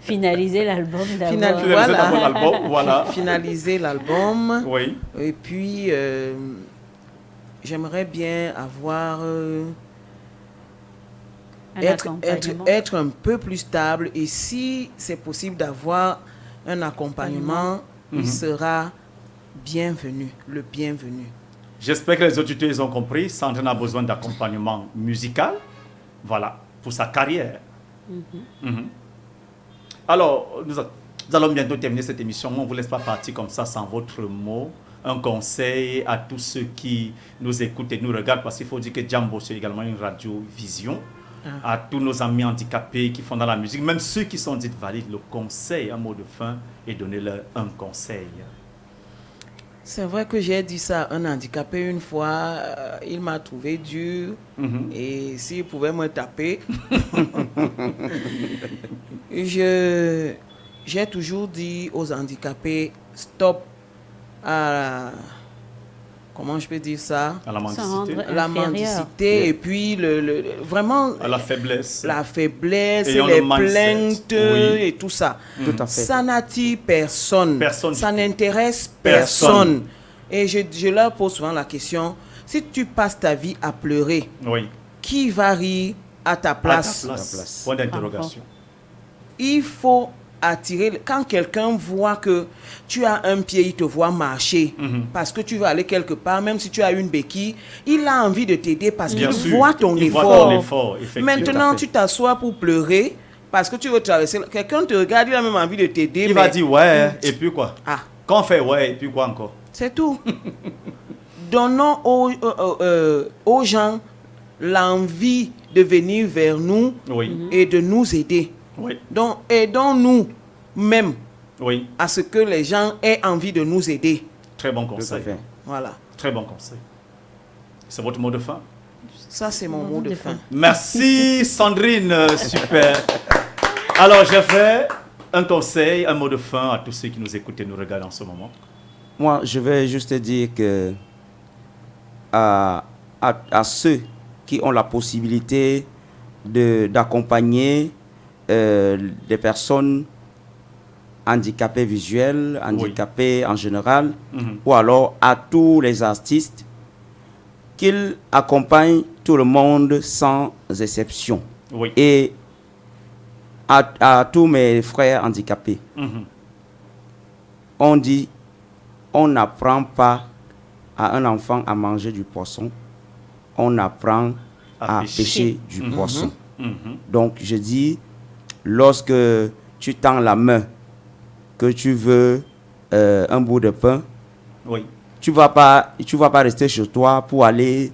Finaliser l'album d'abord. Finaliser d'abord l'album, voilà. Finaliser l'album. Oui. Et puis, j'aimerais bien avoir... être un peu plus stable. Et si c'est possible d'avoir un accompagnement, il sera bienvenu, le bienvenu. J'espère que les auditeurs ont compris. Sandrine a besoin d'accompagnement musical. Voilà, pour sa carrière. Alors, nous allons bientôt terminer cette émission. On ne vous laisse pas partir comme ça sans votre mot. Un conseil à tous ceux qui nous écoutent et nous regardent, parce qu'il faut dire que Jambo, c'est également une radio-vision. À tous nos amis handicapés qui font dans la musique, même ceux qui sont dits valides, le conseil, un mot de fin, et donnez-leur un conseil. C'est vrai que j'ai dit ça à un handicapé une fois, il m'a trouvé dur, et s'il pouvait me taper, j'ai toujours dit aux handicapés, stop à... Comment je peux dire ça? À la mendicité. La mendicité, et puis vraiment... À la faiblesse. La faiblesse, Ayant les le mindset. plaintes et tout ça. Tout à fait. Ça n'attire personne. Personne. Ça n'intéresse personne. Et je leur pose souvent la question, si tu passes ta vie à pleurer, Oui. qui va rire à ta place? À ta place. Point d'interrogation. Il faut attirer, quand quelqu'un voit que tu as un pied, il te voit marcher parce que tu vas aller quelque part, même si tu as une béquille, il a envie de t'aider parce qu'il voit ton Il voit effort. ton effort, effectivement. Maintenant, tu t'assois pour pleurer parce que tu veux traverser. Quelqu'un te regarde, il a même envie de t'aider. Il va dire ouais, et puis quoi? Ah, Quand on fait ouais, et puis quoi encore? c'est tout. Donnons aux gens l'envie de venir vers nous Oui. et de nous aider. Oui. Donc, aidons-nous même Oui. à ce que les gens aient envie de nous aider. Très bon Tout à conseil. fait. Voilà. Très bon conseil. C'est votre mot de fin? Ça, c'est mon mot de fin. Merci Sandrine, super. Alors, j'ai fait un conseil, un mot de fin à tous ceux qui nous écoutent et nous regardent en ce moment. Moi, je vais juste dire que à ceux qui ont la possibilité d'accompagner des personnes handicapées visuelles, handicapées en général, ou alors à tous les artistes, qu'ils accompagnent tout le monde sans exception. Oui. Et à tous mes frères handicapés, on dit, on n'apprend pas à un enfant à manger du poisson, on apprend à pêcher du poisson. Donc je dis, lorsque tu tends la main, que tu veux un bout de pain, Oui. tu vas pas rester chez toi pour aller,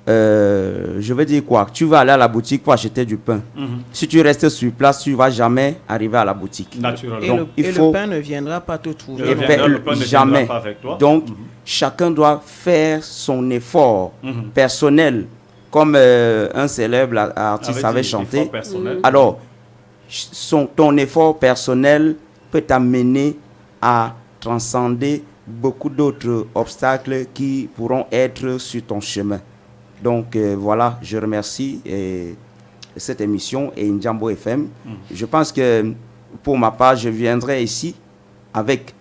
je veux dire quoi, tu vas aller à la boutique pour acheter du pain. Si tu restes sur place, tu ne vas jamais arriver à la boutique. Naturellement. Donc, Le pain ne viendra pas te trouver. Le pain ne jamais. viendra pas avec toi. Donc, chacun doit faire son effort personnel, comme un célèbre artiste avait chanté. Alors, ton effort personnel peut t'amener à transcender beaucoup d'autres obstacles qui pourront être sur ton chemin. Donc voilà, je remercie cette émission et Njambo FM. Je pense que pour ma part, je viendrai ici avec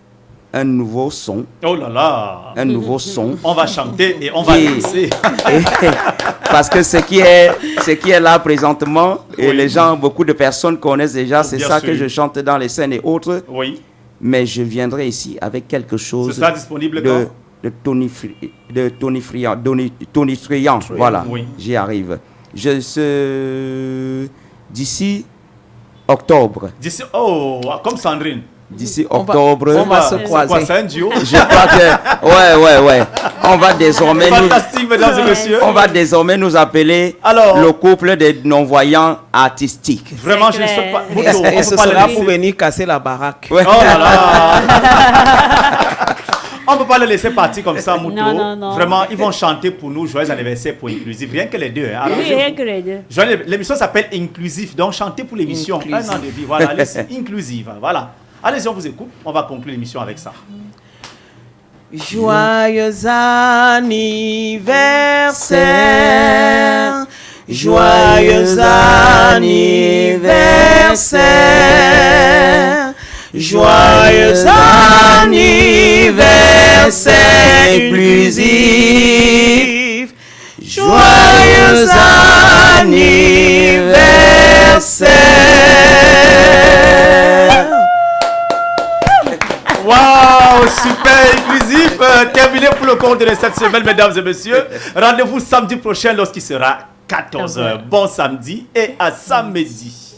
un nouveau son. Oh là là! Un nouveau son. On va chanter et on va danser. Parce que ce qui est là présentement, et les gens, beaucoup de personnes connaissent déjà, c'est ça que je chante dans les scènes et autres. Oui. Mais je viendrai ici avec quelque chose Ce sera disponible de tonitruant. Voilà, oui. J'y arrive. D'ici octobre. D'ici, oh, comme Sandrine. D'ici octobre, on va se croiser. C'est un duo. Je crois que, ouais. On va désormais Fantastique, mesdames et messieurs. On va désormais nous appeler le couple des non-voyants artistiques. Vraiment, je ne sais pas. Et ce sera pour venir casser la baraque. Ouais. Oh là là. On ne peut pas les laisser partir comme ça, Mouto. Non. Vraiment, ils vont chanter pour nous joyeux anniversaire pour Inclusif. Rien que les deux. Hein. Oui, rien que les deux. L'émission s'appelle Inclusif, donc chantez pour l'émission. Un an de vie, voilà, allez-y, Inclusive, voilà. Allez-y, on vous écoute. On va conclure l'émission avec ça. Joyeux anniversaire, joyeux anniversaire, joyeux anniversaire inclusif, joyeux anniversaire. Waouh, super inclusif. Terminé pour le compte de cette semaine, mesdames et messieurs. Rendez-vous samedi prochain lorsqu'il sera 14h. Bon samedi et à samedi.